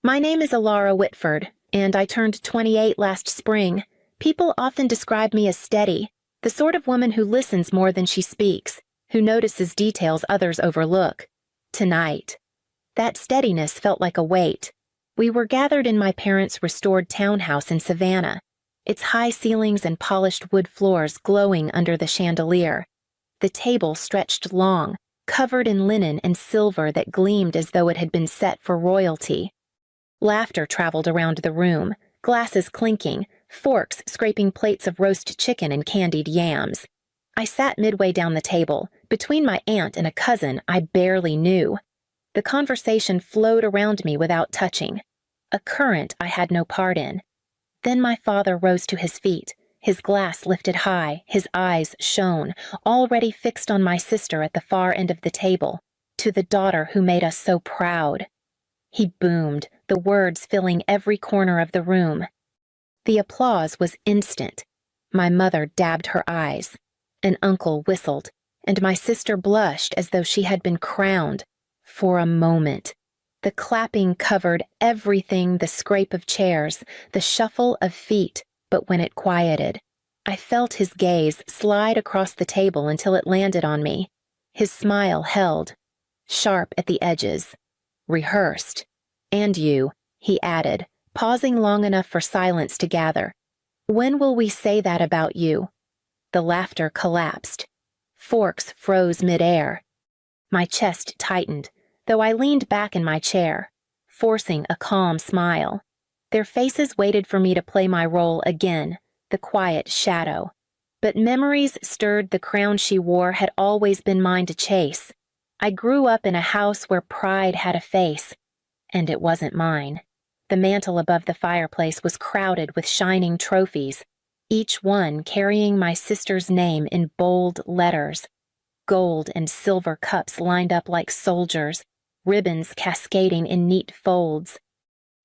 My name is Alara Whitford, and I turned 28 last spring. People often describe me as steady, the sort of woman who listens more than she speaks, who notices details others overlook. Tonight, that steadiness felt like a weight. We were gathered in my parents' restored townhouse in Savannah, its high ceilings and polished wood floors glowing under the chandelier. The table stretched long, covered in linen and silver that gleamed as though it had been set for royalty. Laughter traveled around the room, glasses clinking, forks scraping plates of roast chicken and candied yams. I sat midway down the table, between my aunt and a cousin I barely knew. The conversation flowed around me without touching, a current I had no part in. Then my father rose to his feet, his glass lifted high, his eyes shone, already fixed on my sister at the far end of the table, to the daughter who made us so proud. He boomed, the words filling every corner of the room. The applause was instant. My mother dabbed her eyes. An uncle whistled, and my sister blushed as though she had been crowned. For a moment. The clapping covered everything, the scrape of chairs, the shuffle of feet, but when it quieted, I felt his gaze slide across the table until it landed on me. His smile held, sharp at the edges. Rehearsed. And you, he added, pausing long enough for silence to gather. When will we say that about you? The laughter collapsed. Forks froze midair. My chest tightened, though I leaned back in my chair, forcing a calm smile. Their faces waited for me to play my role again, the quiet shadow. But memories stirred the crown she wore had always been mine to chase. I grew up in a house where pride had a face, and it wasn't mine. The mantel above the fireplace was crowded with shining trophies, each one carrying my sister's name in bold letters. Gold and silver cups lined up like soldiers, ribbons cascading in neat folds.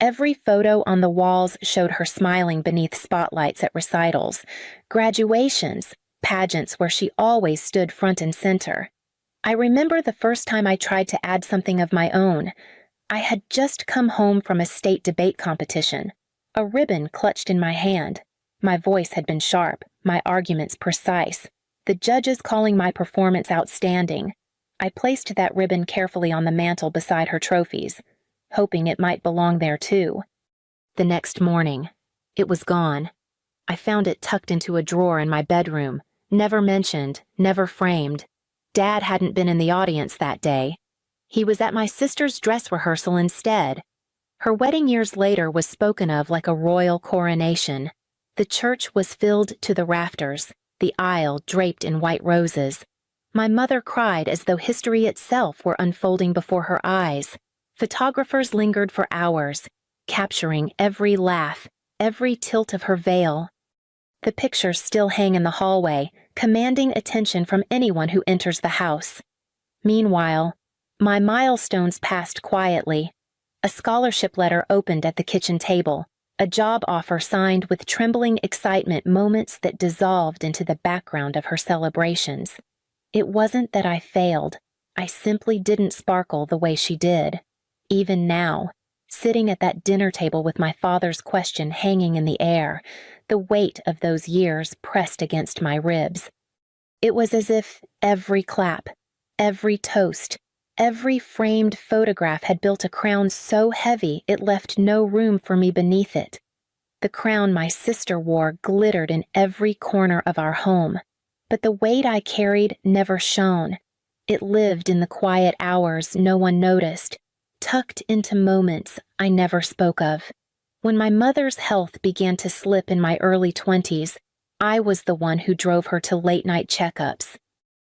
Every photo on the walls showed her smiling beneath spotlights at recitals, graduations, pageants where she always stood front and center. I remember the first time I tried to add something of my own. I had just come home from a state debate competition, a ribbon clutched in my hand. My voice had been sharp, my arguments precise, the judges calling my performance outstanding. I placed that ribbon carefully on the mantel beside her trophies, hoping it might belong there too. The next morning, it was gone. I found it tucked into a drawer in my bedroom, never mentioned, never framed. Dad hadn't been in the audience that day. He was at my sister's dress rehearsal instead. Her wedding years later was spoken of like a royal coronation. The church was filled to the rafters, the aisle draped in white roses. My mother cried as though history itself were unfolding before her eyes. Photographers lingered for hours, capturing every laugh, every tilt of her veil. The pictures still hang in the hallway, commanding attention from anyone who enters the house. Meanwhile, my milestones passed quietly. A scholarship letter opened at the kitchen table, a job offer signed with trembling excitement, moments that dissolved into the background of her celebrations. It wasn't that I failed. I simply didn't sparkle the way she did. Even now, sitting at that dinner table with my father's question hanging in the air, the weight of those years pressed against my ribs. It was as if every clap, every toast, every framed photograph had built a crown so heavy it left no room for me beneath it. The crown my sister wore glittered in every corner of our home, but the weight I carried never shone. It lived in the quiet hours no one noticed, tucked into moments I never spoke of. When my mother's health began to slip in my early 20s, I was the one who drove her to late-night checkups.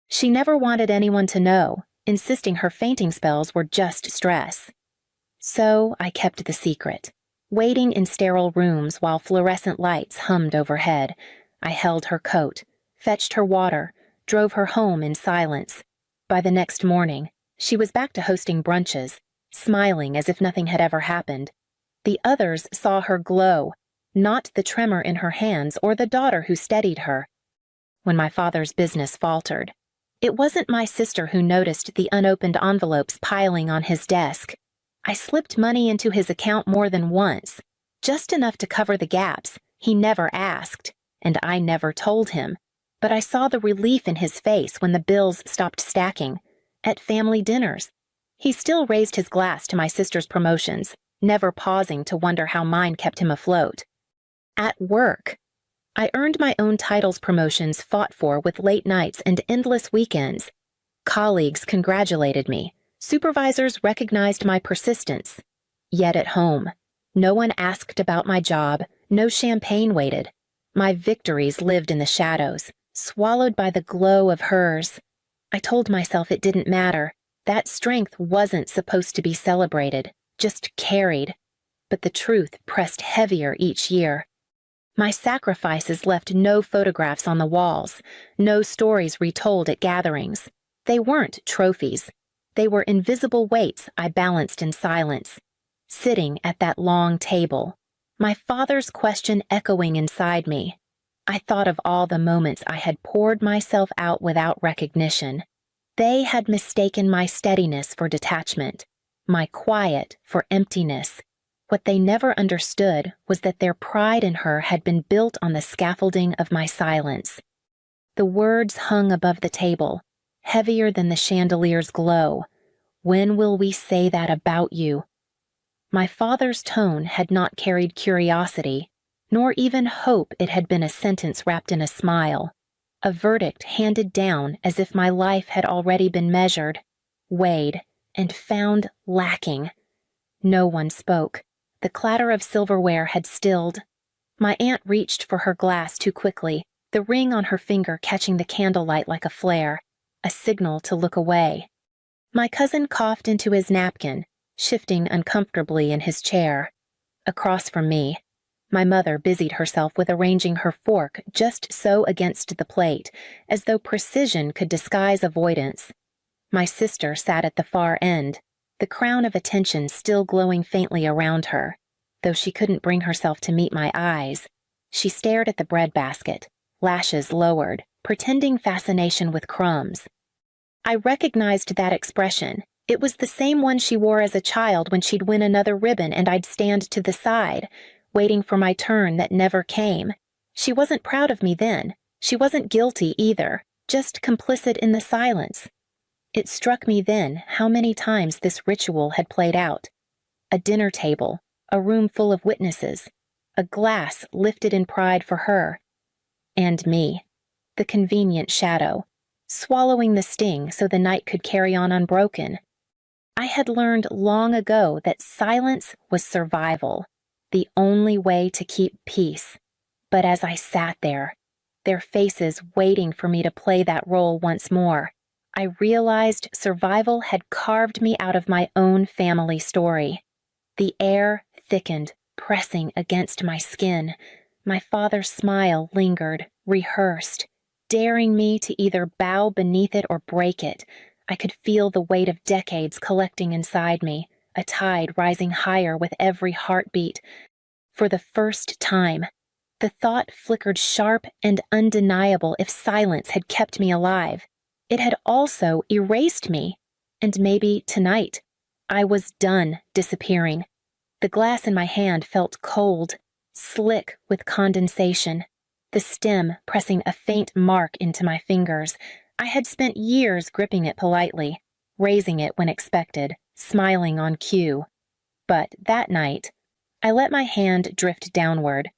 She never wanted anyone to know, insisting her fainting spells were just stress. So I kept the secret, waiting in sterile rooms while fluorescent lights hummed overhead. I held her coat, fetched her water, drove her home in silence. By the next morning, she was back to hosting brunches, smiling as if nothing had ever happened. The others saw her glow, not the tremor in her hands or the daughter who steadied her. When my father's business faltered, it wasn't my sister who noticed the unopened envelopes piling on his desk. I slipped money into his account more than once, just enough to cover the gaps. He never asked, and I never told him, but I saw the relief in his face when the bills stopped stacking. At family dinners, he still raised his glass to my sister's promotions, never pausing to wonder how mine kept him afloat. At work, I earned my own titles promotions fought for with late nights and endless weekends. Colleagues congratulated me. Supervisors recognized my persistence. Yet at home, no one asked about my job, no champagne waited. My victories lived in the shadows, swallowed by the glow of hers. I told myself it didn't matter. That strength wasn't supposed to be celebrated, just carried. But the truth pressed heavier each year. My sacrifices left no photographs on the walls, no stories retold at gatherings. They weren't trophies. They were invisible weights I balanced in silence. Sitting at that long table, my father's question echoing inside me, I thought of all the moments I had poured myself out without recognition. They had mistaken my steadiness for detachment, my quiet for emptiness. What they never understood was that their pride in her had been built on the scaffolding of my silence. The words hung above the table, heavier than the chandelier's glow. When will we say that about you? My father's tone had not carried curiosity, nor even hope. It had been a sentence wrapped in a smile, a verdict handed down as if my life had already been measured, weighed, and found lacking. No one spoke. The clatter of silverware had stilled. My aunt reached for her glass too quickly, the ring on her finger catching the candlelight like a flare, a signal to look away. My cousin coughed into his napkin, shifting uncomfortably in his chair. Across from me, my mother busied herself with arranging her fork just so against the plate, as though precision could disguise avoidance. My sister sat at the far end, the crown of attention still glowing faintly around her. Though she couldn't bring herself to meet my eyes, she stared at the breadbasket, lashes lowered, pretending fascination with crumbs. I recognized that expression. It was the same one she wore as a child when she'd win another ribbon and I'd stand to the side, waiting for my turn that never came. She wasn't proud of me then. She wasn't guilty either, just complicit in the silence. It struck me then how many times this ritual had played out. A dinner table, a room full of witnesses, a glass lifted in pride for her, and me, the convenient shadow, swallowing the sting so the night could carry on unbroken. I had learned long ago that silence was survival, the only way to keep peace. But as I sat there, their faces waiting for me to play that role once more, I realized survival had carved me out of my own family story. The air thickened, pressing against my skin. My father's smile lingered, rehearsed, daring me to either bow beneath it or break it. I could feel the weight of decades collecting inside me, a tide rising higher with every heartbeat. For the first time, the thought flickered sharp and undeniable: if silence had kept me alive, it had also erased me. And maybe tonight, I was done disappearing. The glass in my hand felt cold, slick with condensation, the stem pressing a faint mark into my fingers. I had spent years gripping it politely, raising it when expected, smiling on cue. But that night, I let my hand drift downward.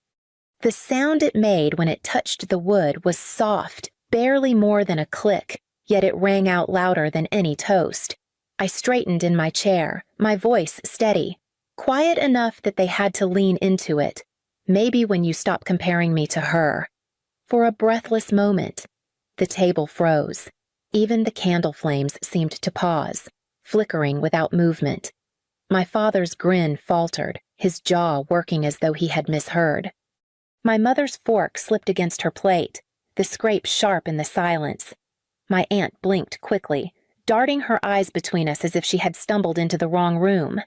The sound it made when it touched the wood was soft, barely more than a click, yet it rang out louder than any toast. I straightened in my chair, my voice steady, quiet enough that they had to lean into it. Maybe when you stop comparing me to her. For a breathless moment, the table froze. Even the candle flames seemed to pause, flickering without movement. My father's grin faltered, his jaw working as though he had misheard. My mother's fork slipped against her plate, the scrape sharp in the silence. My aunt blinked quickly, darting her eyes between us as if she had stumbled into the wrong room.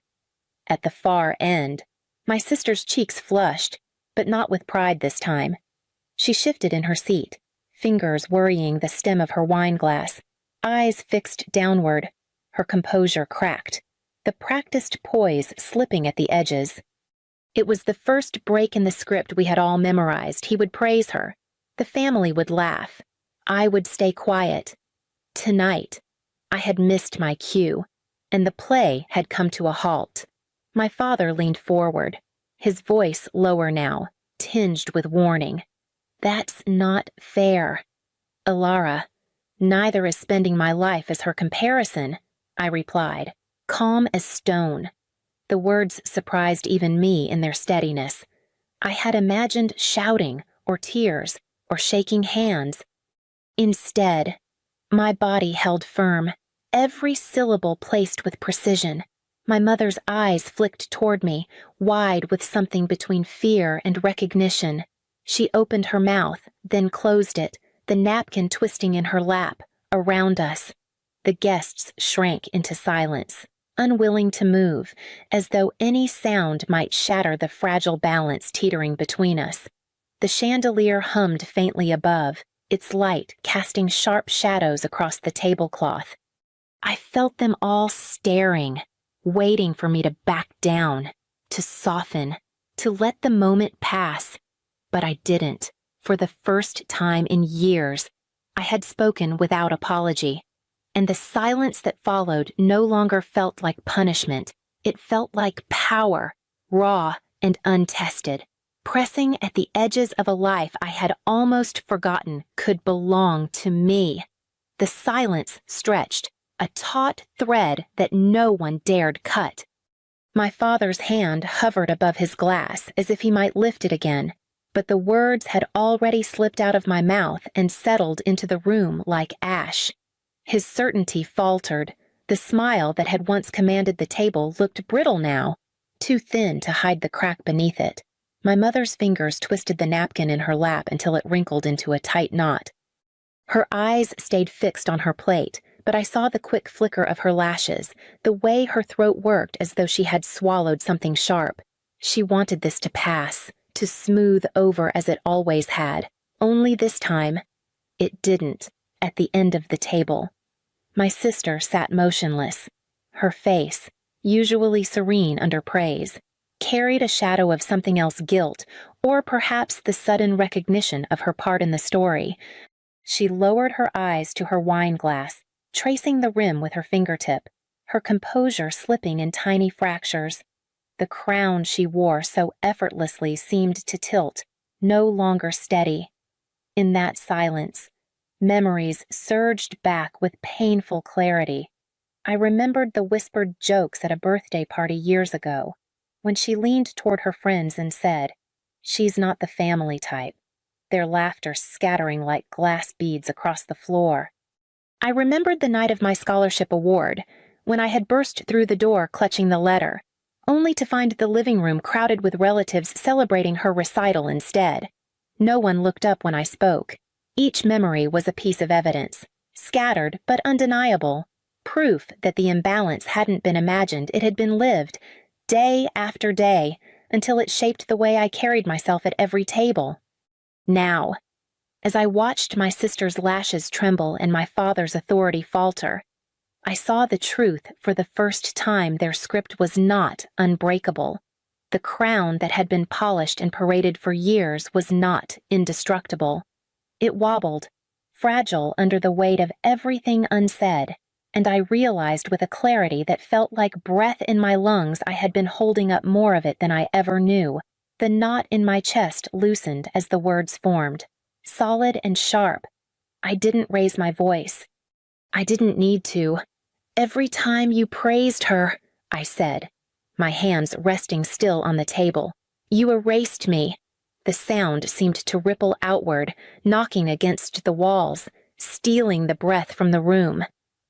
At the far end, my sister's cheeks flushed, but not with pride this time. She shifted in her seat, fingers worrying the stem of her wine glass, eyes fixed downward. Her composure cracked. the practiced poise slipping at the edges. It was the first break in the script we had all memorized. He would praise her. The family would laugh. I would stay quiet. Tonight, I had missed my cue, and the play had come to a halt. My father leaned forward, his voice lower now, tinged with warning. That's not fair. Alara, neither is spending my life as her comparison, I replied, calm as stone. The words surprised even me in their steadiness. I had imagined shouting, or tears, or shaking hands. Instead, my body held firm, every syllable placed with precision. My mother's eyes flicked toward me, wide with something between fear and recognition. She opened her mouth, then closed it, the napkin twisting in her lap, around us. The guests shrank into silence, unwilling to move, as though any sound might shatter the fragile balance teetering between us. The chandelier hummed faintly above, its light casting sharp shadows across the tablecloth. I felt them all staring, waiting for me to back down, to soften, to let the moment pass. But I didn't. For the first time in years, I had spoken without apology. And the silence that followed no longer felt like punishment. It felt like power, raw and untested, pressing at the edges of a life I had almost forgotten could belong to me. The silence stretched, a taut thread that no one dared cut. My father's hand hovered above his glass as if he might lift it again, but the words had already slipped out of my mouth and settled into the room like ash. His certainty faltered. The smile that had once commanded the table looked brittle now, too thin to hide the crack beneath it. My mother's fingers twisted the napkin in her lap until it wrinkled into a tight knot. Her eyes stayed fixed on her plate, but I saw the quick flicker of her lashes, the way her throat worked as though she had swallowed something sharp. She wanted this to pass, to smooth over as it always had. Only this time, it didn't. At the end of the table, my sister sat motionless. Her face, usually serene under praise, carried a shadow of something else, guilt, or perhaps the sudden recognition of her part in the story. She lowered her eyes to her wine glass, tracing the rim with her fingertip, her composure slipping in tiny fractures. The crown she wore so effortlessly seemed to tilt, no longer steady. In that silence, memories surged back with painful clarity. I remembered the whispered jokes at a birthday party years ago, when she leaned toward her friends and said, "She's not the family type," their laughter scattering like glass beads across the floor. I remembered the night of my scholarship award, when I had burst through the door clutching the letter, only to find the living room crowded with relatives celebrating her recital instead. No one looked up when I spoke. Each memory was a piece of evidence, scattered but undeniable, proof that the imbalance hadn't been imagined, it had been lived, day after day, until it shaped the way I carried myself at every table. Now, as I watched my sister's lashes tremble and my father's authority falter, I saw the truth for the first time. Their script was not unbreakable. The crown that had been polished and paraded for years was not indestructible. It wobbled, fragile under the weight of everything unsaid, and I realized with a clarity that felt like breath in my lungs I had been holding up more of it than I ever knew. The knot in my chest loosened as the words formed, solid and sharp. I didn't raise my voice. I didn't need to. "Every time you praised her," I said, my hands resting still on the table, "you erased me." The sound seemed to ripple outward, knocking against the walls, stealing the breath from the room.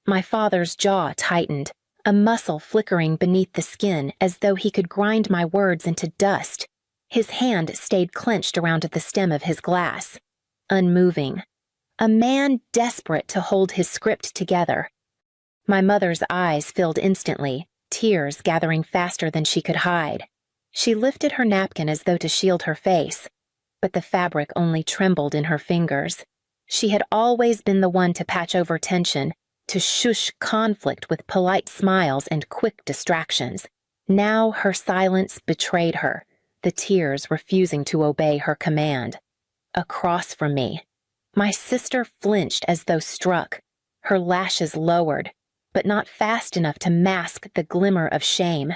My father's jaw tightened, a muscle flickering beneath the skin as though he could grind my words into dust. His hand stayed clenched around the stem of his glass, unmoving. A man desperate to hold his script together. My mother's eyes filled instantly, tears gathering faster than she could hide. She lifted her napkin as though to shield her face, but the fabric only trembled in her fingers. She had always been the one to patch over tension, to shush conflict with polite smiles and quick distractions. Now her silence betrayed her, the tears refusing to obey her command. Across from me, my sister flinched as though struck, her lashes lowered, but not fast enough to mask the glimmer of shame.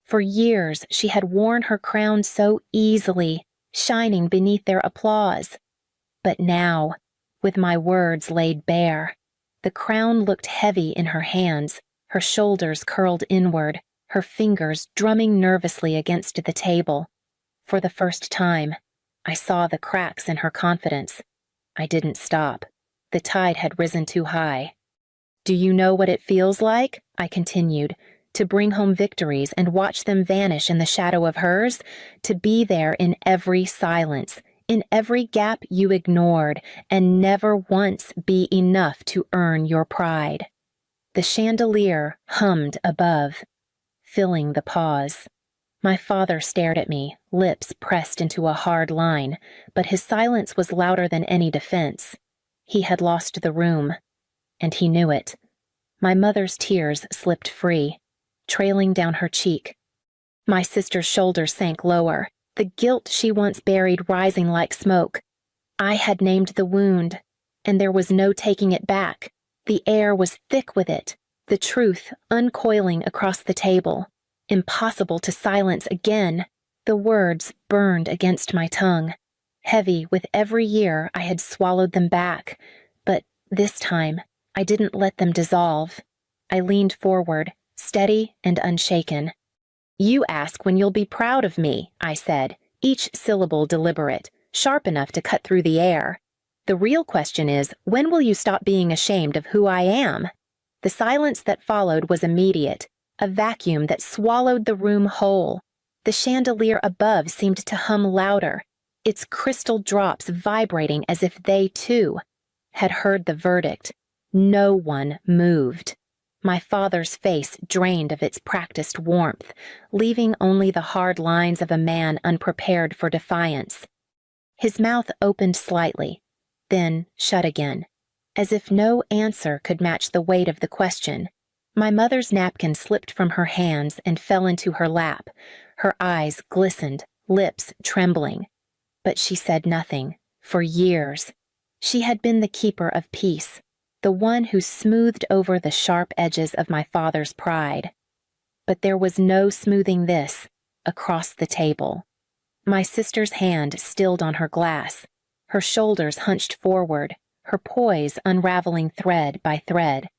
For years she had worn her crown so easily, shining beneath their applause. But now, with my words laid bare, the crown looked heavy in her hands, her shoulders curled inward, her fingers drumming nervously against the table. For the first time, I saw the cracks in her confidence. I didn't stop. The tide had risen too high. "Do you know what it feels like?" I continued, "to bring home victories and watch them vanish in the shadow of hers? To be there in every silence, in every gap you ignored, and never once be enough to earn your pride." The chandelier hummed above, filling the pause. My father stared at me, lips pressed into a hard line, but his silence was louder than any defense. He had lost the room, and he knew it. My mother's tears slipped free, trailing down her cheek. My sister's shoulders sank lower, the guilt she once buried rising like smoke. I had named the wound, and there was no taking it back. The air was thick with it, the truth uncoiling across the table. Impossible to silence again. The words burned against my tongue. Heavy with every year, I had swallowed them back, but this time I didn't let them dissolve. I leaned forward, steady and unshaken. "You ask when you'll be proud of me," I said, each syllable deliberate, sharp enough to cut through the air. "The real question is, when will you stop being ashamed of who I am?" The silence that followed was immediate, a vacuum that swallowed the room whole. The chandelier above seemed to hum louder, its crystal drops vibrating as if they, too, had heard the verdict. No one moved. My father's face drained of its practiced warmth, leaving only the hard lines of a man unprepared for defiance. His mouth opened slightly, then shut again, as if no answer could match the weight of the question. My mother's napkin slipped from her hands and fell into her lap. Her eyes glistened, lips trembling. But she said nothing. For years, she had been the keeper of peace, the one who smoothed over the sharp edges of my father's pride. But there was no smoothing this, across the table. My sister's hand stilled on her glass, her shoulders hunched forward, her poise unraveling thread by thread.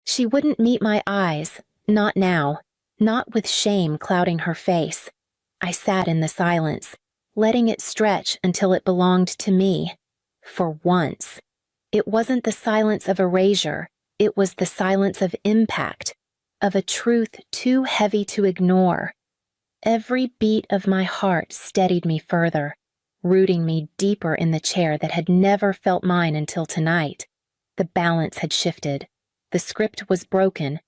She wouldn't meet my eyes, not now, not with shame clouding her face. I sat in the silence, letting it stretch until it belonged to me. For once. It wasn't the silence of erasure, it was the silence of impact, of a truth too heavy to ignore. Every beat of my heart steadied me further, rooting me deeper in the chair that had never felt mine until tonight. The balance had shifted. The script was broken,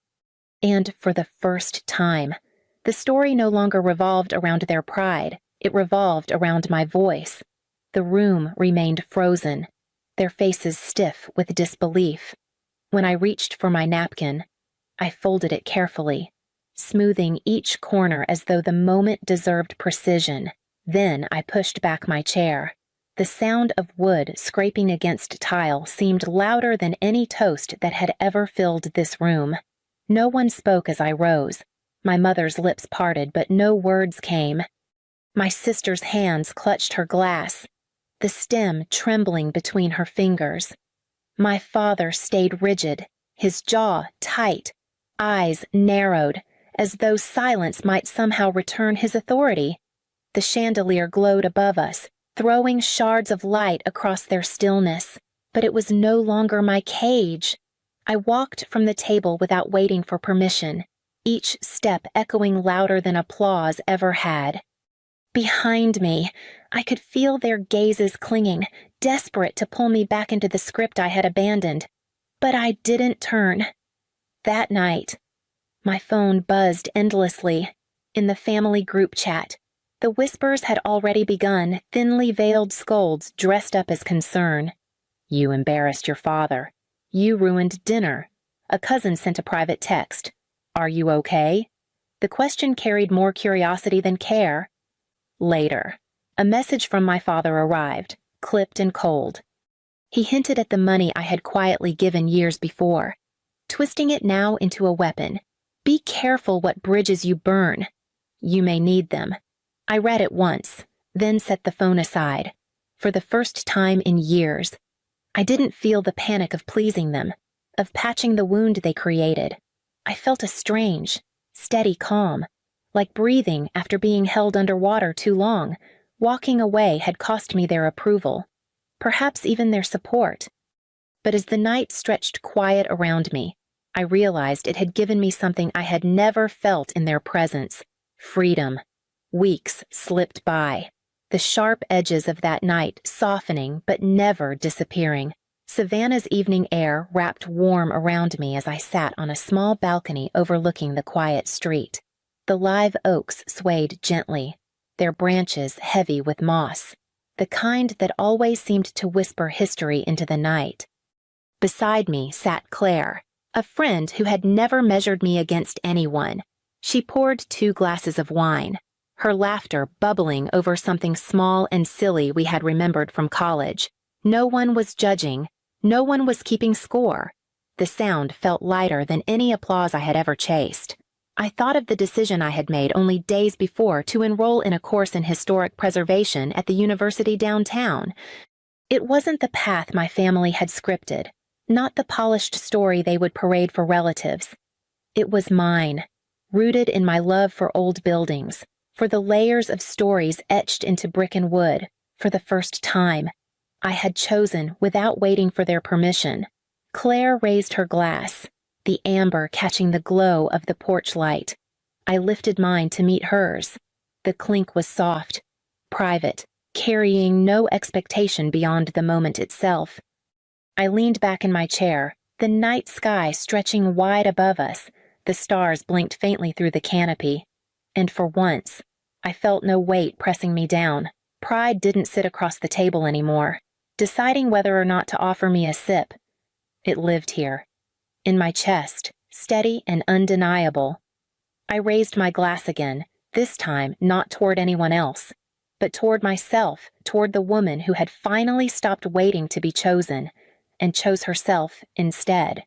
and for the first time, the story no longer revolved around their pride, it revolved around my voice. The room remained frozen, their faces stiff with disbelief. When I reached for my napkin, I folded it carefully, smoothing each corner as though the moment deserved precision. Then I pushed back my chair. The sound of wood scraping against tile seemed louder than any toast that had ever filled this room. No one spoke as I rose. My mother's lips parted, but no words came. My sister's hands clutched her glass, the stem trembling between her fingers. My father stayed rigid, his jaw tight, eyes narrowed, as though silence might somehow return his authority. The chandelier glowed above us, throwing shards of light across their stillness, but it was no longer my cage. I walked from the table without waiting for permission, each step echoing louder than applause ever had. Behind me, I could feel their gazes clinging, desperate to pull me back into the script I had abandoned. But I didn't turn. That night, my phone buzzed endlessly. In the family group chat, the whispers had already begun, thinly veiled scolds dressed up as concern. "You embarrassed your father. You ruined dinner. A cousin sent a private text. "Are you okay?" The question carried more curiosity than care. Later, a message from my father arrived, clipped and cold. He hinted at the money I had quietly given years before, twisting it now into a weapon. "Be careful what bridges you burn. You may need them." I read it once, then set the phone aside. For the first time in years, I didn't feel the panic of pleasing them, of patching the wound they created. I felt a strange, steady calm, like breathing after being held underwater too long. Walking away had cost me their approval, perhaps even their support. But as the night stretched quiet around me, I realized it had given me something I had never felt in their presence: freedom. Weeks slipped by, the sharp edges of that night softening but never disappearing. Savannah's evening air wrapped warm around me as I sat on a small balcony overlooking the quiet street. The live oaks swayed gently, their branches heavy with moss, the kind that always seemed to whisper history into the night. Beside me sat Claire, a friend who had never measured me against anyone. She poured 2 glasses of wine, her laughter bubbling over something small and silly we had remembered from college. No one was judging, no one was keeping score. The sound felt lighter than any applause I had ever chased. I thought of the decision I had made only days before to enroll in a course in historic preservation at the university downtown. It wasn't the path my family had scripted, not the polished story they would parade for relatives. It was mine, rooted in my love for old buildings, for the layers of stories etched into brick and wood. For the first time, I had chosen without waiting for their permission. Claire raised her glass, the amber catching the glow of the porch light. I lifted mine to meet hers. The clink was soft, private, carrying no expectation beyond the moment itself. I leaned back in my chair, the night sky stretching wide above us. The stars blinked faintly through the canopy. And for once, I felt no weight pressing me down. Pride didn't sit across the table anymore, deciding whether or not to offer me a sip. It lived here, in my chest, steady and undeniable. I raised my glass again, this time not toward anyone else, but toward myself, toward the woman who had finally stopped waiting to be chosen, and chose herself instead.